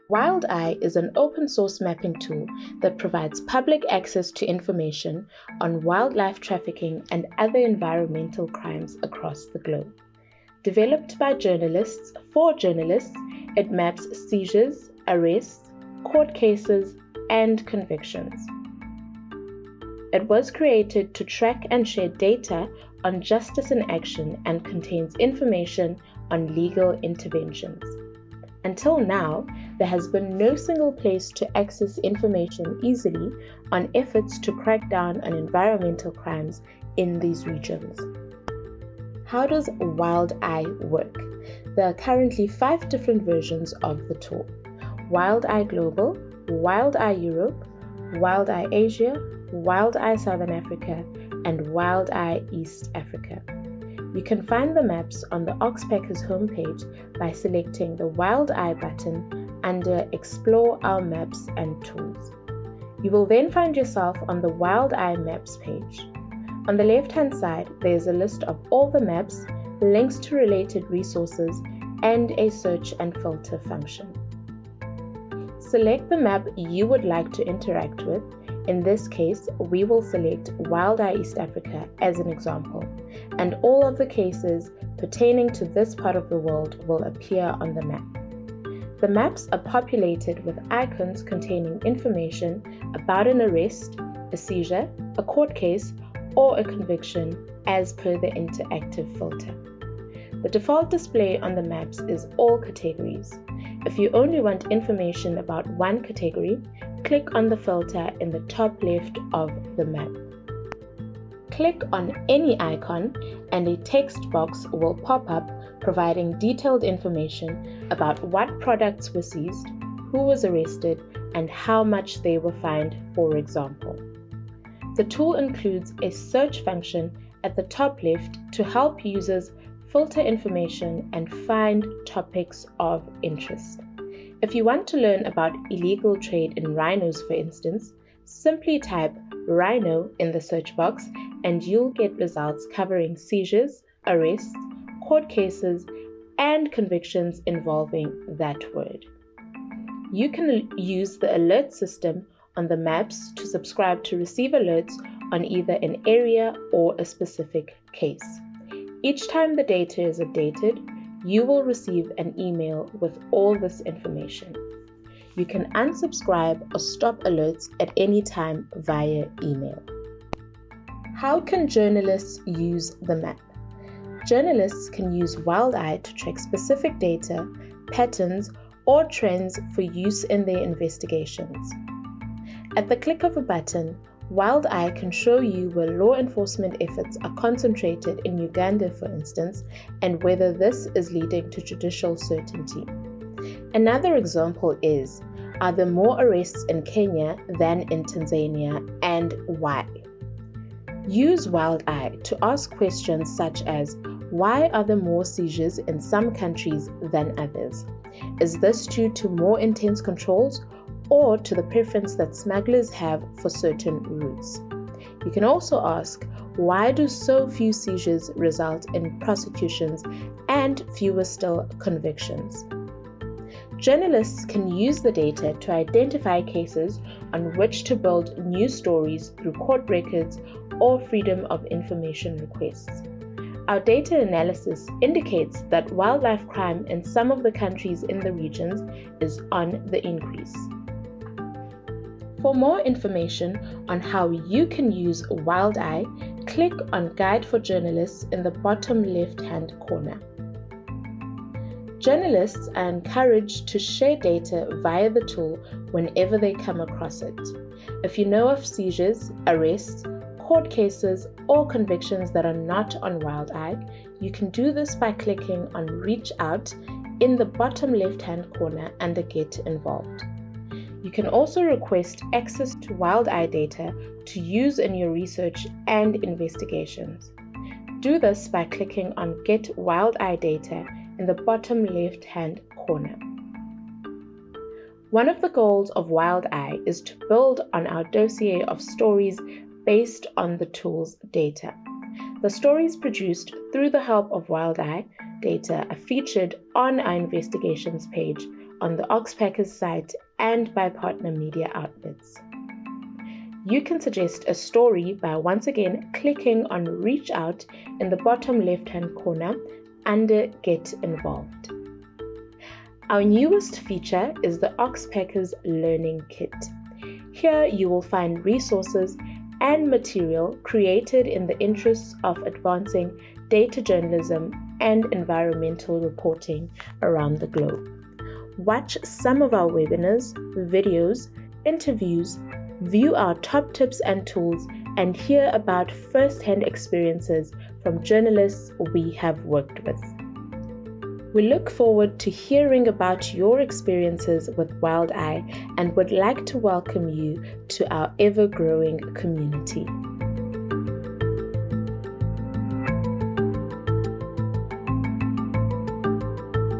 WildEye is an open source mapping tool that provides public access to information on wildlife trafficking and other environmental crimes across the globe. Developed by journalists for journalists, it maps seizures, arrests, court cases, and convictions. It was created to track and share data on justice in action and contains information on legal interventions. Until now, there has been no single place to access information easily on efforts to crack down on environmental crimes in these regions. How does WildEye work? There are currently 5 different versions of the tool: WildEye Global, WildEye Europe, WildEye Asia, WildEye Southern Africa, and WildEye East Africa. You can find the maps on the Oxpeckers homepage by selecting the WildEye button under Explore Our Maps and Tools. You will then find yourself on the WildEye Maps page. On the left-hand side, there is a list of all the maps, links to related resources, and a search and filter function. Select the map you would like to interact with. In this case, we will select WildEye East Africa as an example, and all of the cases pertaining to this part of the world will appear on the map. The maps are populated with icons containing information about an arrest, a seizure, a court case, or a conviction as per the interactive filter. The default display on the maps is all categories. If you only want information about one category, click on the filter in the top left of the map. Click on any icon and a text box will pop up providing detailed information about what products were seized, who was arrested, and how much they were fined, for example. The tool includes a search function at the top left to help users filter information and find topics of interest. If you want to learn about illegal trade in rhinos, for instance, simply type rhino in the search box and you'll get results covering seizures, arrests, court cases, and convictions involving that word. You can use the alert system on the maps to subscribe to receive alerts on either an area or a specific case. Each time the data is updated, you will receive an email with all this information. You can unsubscribe or stop alerts at any time via email. How can journalists use the map? Journalists can use WildEye to track specific data, patterns, or trends for use in their investigations. At the click of a button, WildEye can show you where law enforcement efforts are concentrated in Uganda, for instance, and whether this is leading to judicial certainty. Another example is, are there more arrests in Kenya than in Tanzania, and why? Use WildEye to ask questions such as, why are there more seizures in some countries than others? Is this due to more intense controls or to the preference that smugglers have for certain routes? You can also ask, why do so few seizures result in prosecutions and fewer still convictions? Journalists can use the data to identify cases on which to build new stories through court records or freedom of information requests. Our data analysis indicates that wildlife crime in some of the countries in the regions is on the increase. For more information on how you can use WildEye, click on Guide for Journalists in the bottom left-hand corner. Journalists are encouraged to share data via the tool whenever they come across it. If you know of seizures, arrests, court cases, or convictions that are not on WildEye, you can do this by clicking on Reach Out in the bottom left-hand corner under Get Involved. You can also request access to WildEye data to use in your research and investigations. Do this by clicking on Get WildEye Data in the bottom left-hand corner. One of the goals of WildEye is to build on our dossier of stories based on the tool's data. The stories produced through the help of WildEye data are featured on our investigations page on the Oxpeckers site and by partner media outlets. You can suggest a story by once again clicking on Reach Out in the bottom left-hand corner under Get Involved. Our newest feature is the Oxpeckers Learning Kit. Here you will find resources and material created in the interests of advancing data journalism and environmental reporting around the globe. Watch some of our webinars, videos, interviews, view our top tips and tools, and hear about first-hand experiences from journalists we have worked with. We look forward to hearing about your experiences with Wild Eye and would like to welcome you to our ever-growing community.